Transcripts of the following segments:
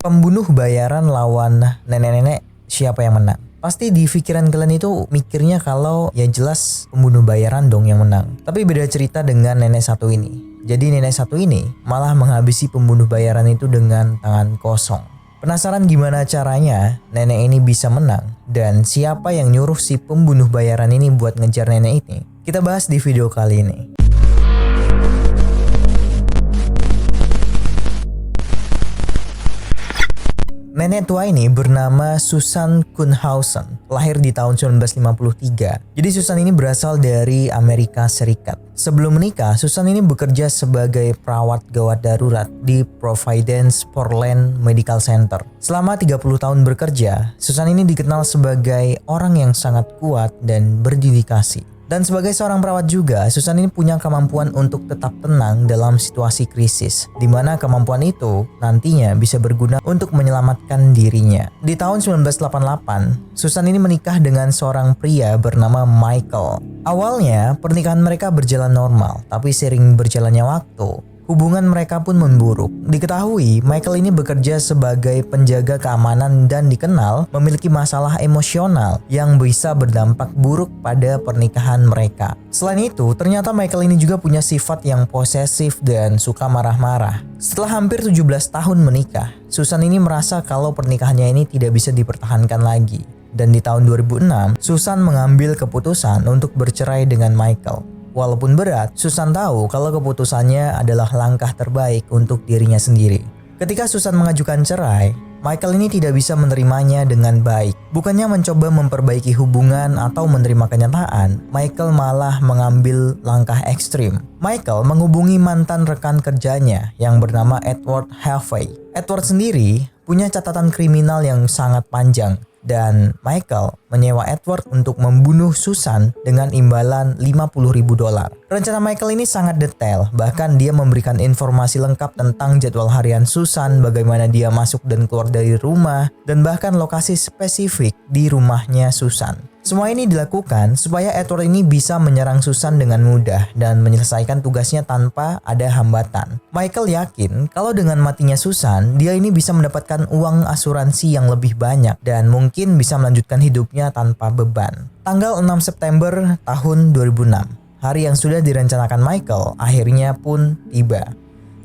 Pembunuh bayaran lawan nenek-nenek, siapa yang menang? Pasti di pikiran kalian itu mikirnya kalau ya jelas pembunuh bayaran dong yang menang. Tapi beda cerita dengan nenek satu ini. Jadi nenek satu ini malah menghabisi pembunuh bayaran itu dengan tangan kosong. Penasaran gimana caranya nenek ini bisa menang? Dan siapa yang nyuruh si pembunuh bayaran ini buat ngejar nenek ini? Kita bahas di video kali ini. Nenek tua ini bernama Susan Kuhnhausen, lahir di tahun 1953. Jadi Susan ini berasal dari Amerika Serikat. Sebelum menikah, Susan ini bekerja sebagai perawat gawat darurat di Providence Portland Medical Center. Selama 30 tahun bekerja, Susan ini dikenal sebagai orang yang sangat kuat dan berdedikasi. Dan sebagai seorang perawat juga, Susan ini punya kemampuan untuk tetap tenang dalam situasi krisis, di mana kemampuan itu nantinya bisa berguna untuk menyelamatkan dirinya. Di tahun 1988, Susan ini menikah dengan seorang pria bernama Michael. Awalnya, pernikahan mereka berjalan normal, tapi seiring berjalannya waktu, hubungan mereka pun memburuk. Diketahui, Michael ini bekerja sebagai penjaga keamanan dan dikenal memiliki masalah emosional yang bisa berdampak buruk pada pernikahan mereka. Selain itu, ternyata Michael ini juga punya sifat yang posesif dan suka marah-marah. Setelah hampir 17 tahun menikah, Susan ini merasa kalau pernikahannya ini tidak bisa dipertahankan lagi. Dan di tahun 2006, Susan mengambil keputusan untuk bercerai dengan Michael. Walaupun berat, Susan tahu kalau keputusannya adalah langkah terbaik untuk dirinya sendiri. Ketika Susan mengajukan cerai, Michael ini tidak bisa menerimanya dengan baik. Bukannya mencoba memperbaiki hubungan atau menerima kenyataan, Michael malah mengambil langkah ekstrim. Michael menghubungi mantan rekan kerjanya yang bernama Edward Halfway. Edward sendiri punya catatan kriminal yang sangat panjang. Dan Michael menyewa Edward untuk membunuh Susan dengan imbalan $50.000. Rencana Michael ini sangat detail, bahkan dia memberikan informasi lengkap tentang jadwal harian Susan, bagaimana dia masuk dan keluar dari rumah, dan bahkan lokasi spesifik di rumahnya Susan. Semua ini dilakukan supaya Edward ini bisa menyerang Susan dengan mudah dan menyelesaikan tugasnya tanpa ada hambatan. Michael yakin kalau dengan matinya Susan, dia ini bisa mendapatkan uang asuransi yang lebih banyak dan mungkin bisa melanjutkan hidupnya tanpa beban. Tanggal 6 September tahun 2006, hari yang sudah direncanakan Michael akhirnya pun tiba.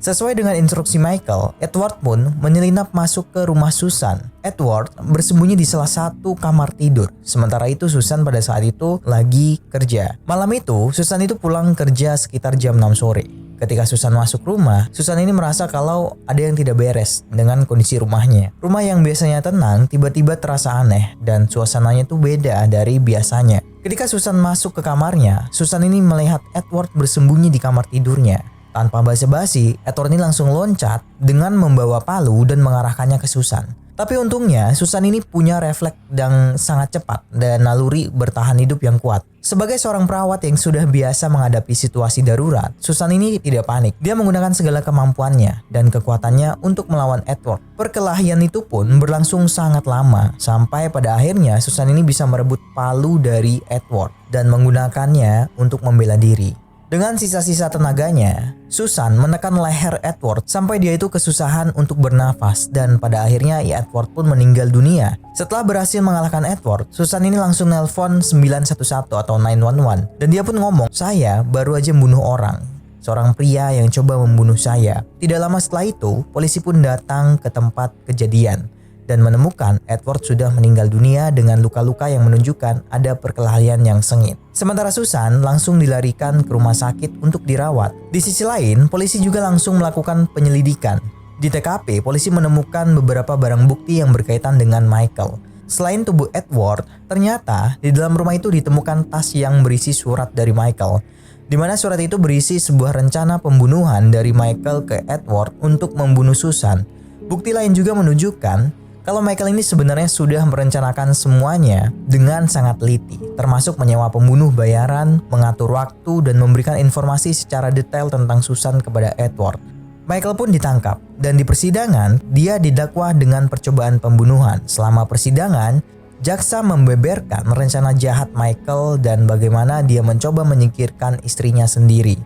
Sesuai dengan instruksi Michael, Edward pun menyelinap masuk ke rumah Susan. Edward bersembunyi di salah satu kamar tidur. Sementara itu Susan pada saat itu lagi kerja. Malam itu Susan itu pulang kerja sekitar jam 6 sore. Ketika Susan masuk rumah, Susan ini merasa kalau ada yang tidak beres dengan kondisi rumahnya. Rumah yang biasanya tenang tiba-tiba terasa aneh dan suasananya tuh beda dari biasanya. Ketika Susan masuk ke kamarnya, Susan ini melihat Edward bersembunyi di kamar tidurnya. Tanpa basa-basi, Edward ini langsung loncat dengan membawa palu dan mengarahkannya ke Susan. Tapi untungnya Susan ini punya refleks yang sangat cepat dan naluri bertahan hidup yang kuat. Sebagai seorang perawat yang sudah biasa menghadapi situasi darurat, Susan ini tidak panik. Dia menggunakan segala kemampuannya dan kekuatannya untuk melawan Edward. Perkelahian itu pun berlangsung sangat lama, sampai pada akhirnya Susan ini bisa merebut palu dari Edward dan menggunakannya untuk membela diri. Dengan sisa-sisa tenaganya, Susan menekan leher Edward sampai dia itu kesusahan untuk bernafas dan pada akhirnya Edward pun meninggal dunia. Setelah berhasil mengalahkan Edward, Susan ini langsung nelpon 911 atau 911 dan dia pun ngomong, "Saya baru aja membunuh orang. Seorang pria yang coba membunuh saya." Tidak lama setelah itu, polisi pun datang ke tempat kejadian dan menemukan Edward sudah meninggal dunia dengan luka-luka yang menunjukkan ada perkelahian yang sengit. Sementara Susan langsung dilarikan ke rumah sakit untuk dirawat. Di sisi lain, polisi juga langsung melakukan penyelidikan. Di TKP, polisi menemukan beberapa barang bukti yang berkaitan dengan Michael. Selain tubuh Edward, ternyata di dalam rumah itu ditemukan tas yang berisi surat dari Michael, di mana surat itu berisi sebuah rencana pembunuhan dari Michael ke Edward untuk membunuh Susan. Bukti lain juga menunjukkan kalau Michael ini sebenarnya sudah merencanakan semuanya dengan sangat teliti, termasuk menyewa pembunuh bayaran, mengatur waktu, dan memberikan informasi secara detail tentang Susan kepada Edward. Michael pun ditangkap, dan di persidangan, dia didakwa dengan percobaan pembunuhan. Selama persidangan, jaksa membeberkan rencana jahat Michael dan bagaimana dia mencoba menyingkirkan istrinya sendiri.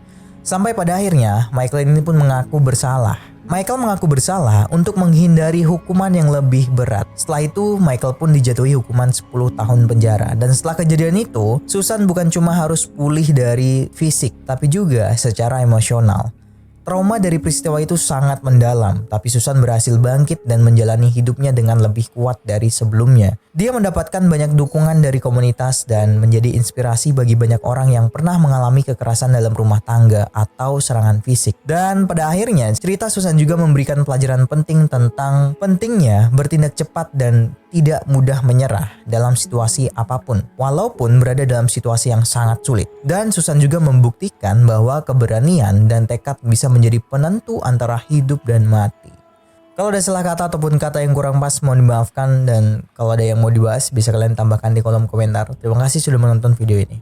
Sampai pada akhirnya, Michael ini pun mengaku bersalah. Michael mengaku bersalah untuk menghindari hukuman yang lebih berat. Setelah itu, Michael pun dijatuhi hukuman 10 tahun penjara. Dan setelah kejadian itu, Susan bukan cuma harus pulih dari fisik, tapi juga secara emosional. Trauma dari peristiwa itu sangat mendalam, tapi Susan berhasil bangkit dan menjalani hidupnya dengan lebih kuat dari sebelumnya. Dia mendapatkan banyak dukungan dari komunitas dan menjadi inspirasi bagi banyak orang yang pernah mengalami kekerasan dalam rumah tangga atau serangan fisik. Dan pada akhirnya, cerita Susan juga memberikan pelajaran penting tentang pentingnya bertindak cepat dan tidak mudah menyerah dalam situasi apapun, walaupun berada dalam situasi yang sangat sulit. Dan Susan juga membuktikan bahwa keberanian dan tekad bisa menjadi penentu antara hidup dan mati. Kalau ada salah kata ataupun kata yang kurang pas, mohon dimaafkan. Dan kalau ada yang mau dibahas, bisa kalian tambahkan di kolom komentar. Terima kasih sudah menonton video ini.